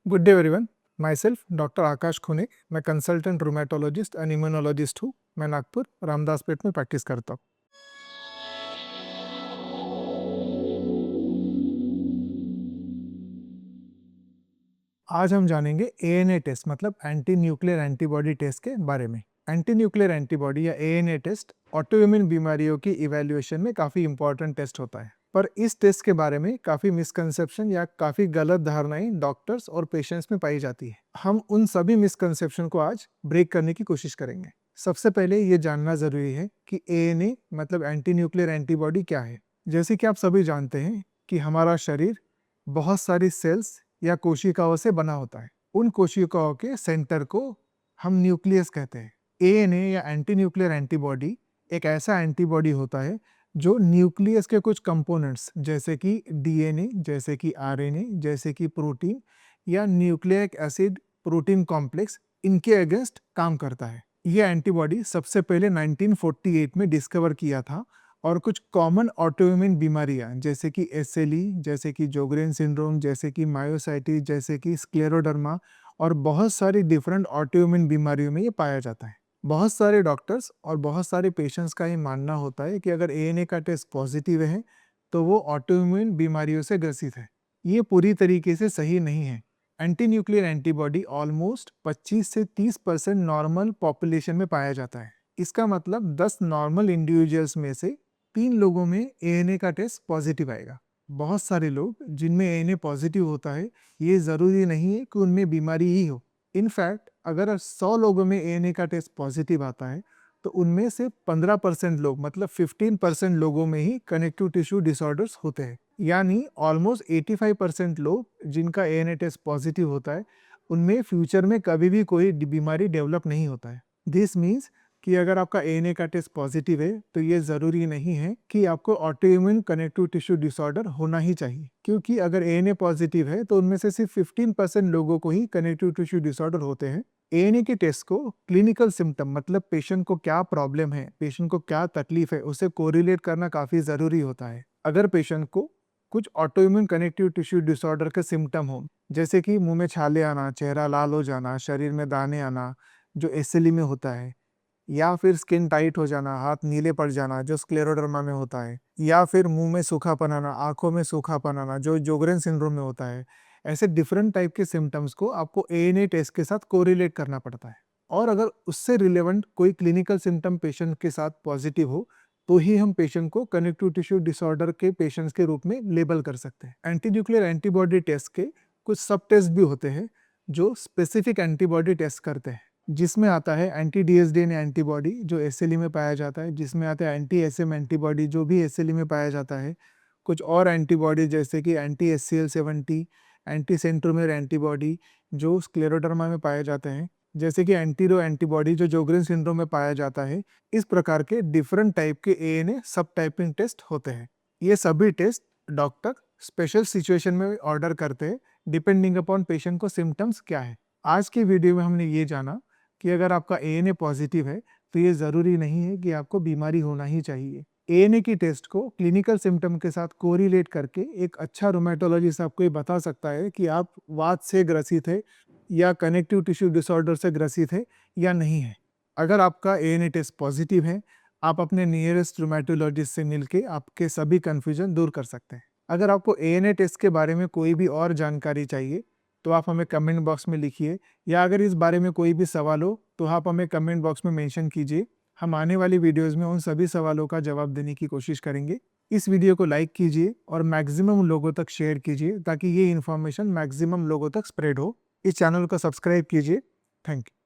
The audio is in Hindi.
Good day everyone. Myself doctor Akash Khune. मैं कंसल्टेंट रूमेटोलॉजिस्ट एंड इम्यूनोलॉजिस्ट हूँ। मैं नागपुर रामदासपेट में प्रैक्टिस करता हूँ। आज हम जानेंगे एएनए टेस्ट मतलब एंटी न्यूक्लियर एंटीबॉडी टेस्ट के बारे में। एंटी न्यूक्लियर एंटीबॉडी या एएनए टेस्ट ऑटोइम्यून बीमारियों की इवैल्यूएशन में काफ़ी इंपॉर्टेंट टेस्ट होता है, पर इस टेस्ट के बारे में काफ़ी मिसकंसेप्शन या काफ़ी गलत धारणाएं डॉक्टर्स और पेशेंट्स में पाई जाती है। हम उन सभी मिसकंसेप्शन को आज ब्रेक करने की कोशिश करेंगे। सबसे पहले ये जानना ज़रूरी है कि एएनए मतलब एंटी न्यूक्लियर एंटीबॉडी क्या है। जैसे कि आप सभी जानते हैं कि हमारा शरीर बहुत सारी सेल्स या कोशिकाओं से बना होता है। उन कोशिकाओं के सेंटर को हम न्यूक्लियस कहते हैं। एएनए या एंटी न्यूक्लियर एंटीबॉडी एक ऐसा एंटीबॉडी होता है जो न्यूक्लियस के कुछ कंपोनेंट्स जैसे कि डीएनए, जैसे कि आरएनए, जैसे कि प्रोटीन या न्यूक्लिक एसिड प्रोटीन कॉम्प्लेक्स, इनके अगेंस्ट काम करता है। यह एंटीबॉडी सबसे पहले 1948 में डिस्कवर किया था और कुछ कॉमन ऑटोइम्यून बीमारियां जैसे कि एसएलई, जैसे कि जोग्रेन सिंड्रोम, जैसे कि मायोसाइटिस, जैसे कि स्क्लेरोडर्मा और बहुत सारी डिफरेंट ऑटोइम्यून बीमारियों में ये पाया जाता है। बहुत सारे डॉक्टर्स और बहुत सारे पेशेंट्स का ये मानना होता है कि अगर एएनए का टेस्ट पॉजिटिव है तो वो ऑटोइम्यून बीमारियों से ग्रसित है। ये पूरी तरीके से सही नहीं है। एंटी न्यूक्लियर एंटीबॉडी ऑलमोस्ट 25 से 30% नॉर्मल पॉपुलेशन में पाया जाता है। इसका मतलब 10 नॉर्मल इंडिविजुअल्स में से 3 लोगों में एएनए का टेस्ट पॉजिटिव आएगा। बहुत सारे लोग जिनमें एएनए पॉजिटिव होता है, ये ज़रूरी नहीं है कि उनमें बीमारी ही हो। इनफैक्ट अगर 100 लोगों में एएनए का टेस्ट पॉजिटिव आता है तो उनमें से 15% लोग मतलब 15% लोगों में ही कनेक्टिव टिश्यू डिसऑर्डर्स होते हैं। यानी ऑलमोस्ट 85% लोग जिनका एएनए टेस्ट पॉजिटिव होता है उनमें फ्यूचर में कभी भी कोई बीमारी डेवलप नहीं होता है। दिस मीन्स कि अगर आपका एएनए का टेस्ट पॉजिटिव है तो ये ज़रूरी नहीं है कि आपको ऑटोइम्यून कनेक्टिव टिश्यू डिसऑर्डर होना ही चाहिए, क्योंकि अगर एएनए पॉजिटिव है तो उनमें से सिर्फ 15% लोगों को ही कनेक्टिव टिश्यू डिसऑर्डर होते हैं। एएनए के टेस्ट को क्लिनिकल सिम्टम मतलब पेशेंट को क्या प्रॉब्लम है, पेशेंट को क्या तकलीफ है, उसे कोरिलेट करना काफ़ी ज़रूरी होता है। अगर पेशेंट को कुछ ऑटोइम्यून कनेक्टिव टिश्यू डिसऑर्डर के सिम्टम हो, जैसे कि मुंह में छाले आना, चेहरा लाल हो जाना, शरीर में दाने आना जो एसएलई में होता है, या फिर स्किन टाइट हो जाना, हाथ नीले पड़ जाना जो स्क्लेरोडर्मा में होता है, या फिर मुंह में सूखापन आना, आंखों में सूखापन आना जो जोग्रेन सिंड्रोम में होता है, ऐसे डिफरेंट टाइप के सिम्टम्स को आपको एएनए टेस्ट के साथ कोरिलेट करना पड़ता है। और अगर उससे रिलेवेंट कोई क्लिनिकल सिम्टम पेशेंट के साथ पॉजिटिव हो तो ही हम पेशेंट को कनेक्टिव टिश्यू डिसऑर्डर के पेशेंट्स के रूप में लेबल कर सकते हैं। एंटी न्यूक्लियर एंटीबॉडी टेस्ट के कुछ सब टेस्ट भी होते हैं जो स्पेसिफिक एंटीबॉडी टेस्ट करते हैं, जिसमें आता है एंटी डीएसडीएन एंटीबॉडी जो एसएलई में पाया जाता है, जिसमें आता है एंटी एसएम एंटीबॉडी जो भी एसएलई में पाया जाता है, कुछ और एंटीबॉडी जैसे कि एंटी एससीएल70, एंटी सेंट्रोमेर एंटीबॉडी जो स्क्लेरोडर्मा में पाए जाते हैं, जैसे कि एंटीरो एंटीबॉडी जो जोग्रेन सिंड्रोम में पाया जाता है। इस प्रकार के डिफरेंट टाइप के एएनए सब टाइपिंग टेस्ट होते हैं। ये सभी टेस्ट डॉक्टर स्पेशल सिचुएशन में ऑर्डर करते हैं डिपेंडिंग अपॉन पेशेंट को सिम्टम्स क्या है। आज की वीडियो में हमने ये जाना कि अगर आपका एएनए पॉजिटिव है तो ये ज़रूरी नहीं है कि आपको बीमारी होना ही चाहिए। एएनए की टेस्ट को क्लिनिकल सिम्टम के साथ कोरिलेट करके एक अच्छा रूमेटोलॉजिस्ट आपको ये बता सकता है कि आप वात से ग्रसित है या कनेक्टिव टिश्यू डिसऑर्डर से ग्रसित है या नहीं है। अगर आपका एएनए टेस्ट पॉजिटिव है, आप अपने नियरेस्ट रूमेटोलॉजिस्ट से मिलके आपके सभी कन्फ्यूजन दूर कर सकते हैं। अगर आपको एएनए टेस्ट के बारे में कोई भी और जानकारी चाहिए तो आप हमें कमेंट बॉक्स में लिखिए, या अगर इस बारे में कोई भी सवाल हो तो आप हमें कमेंट बॉक्स में मेंशन कीजिए। हम आने वाली वीडियोस में उन सभी सवालों का जवाब देने की कोशिश करेंगे। इस वीडियो को लाइक कीजिए और मैक्सिमम लोगों तक शेयर कीजिए ताकि ये इन्फॉर्मेशन मैक्सिमम लोगों तक स्प्रेड हो। इस चैनल को सब्सक्राइब कीजिए। Thank you.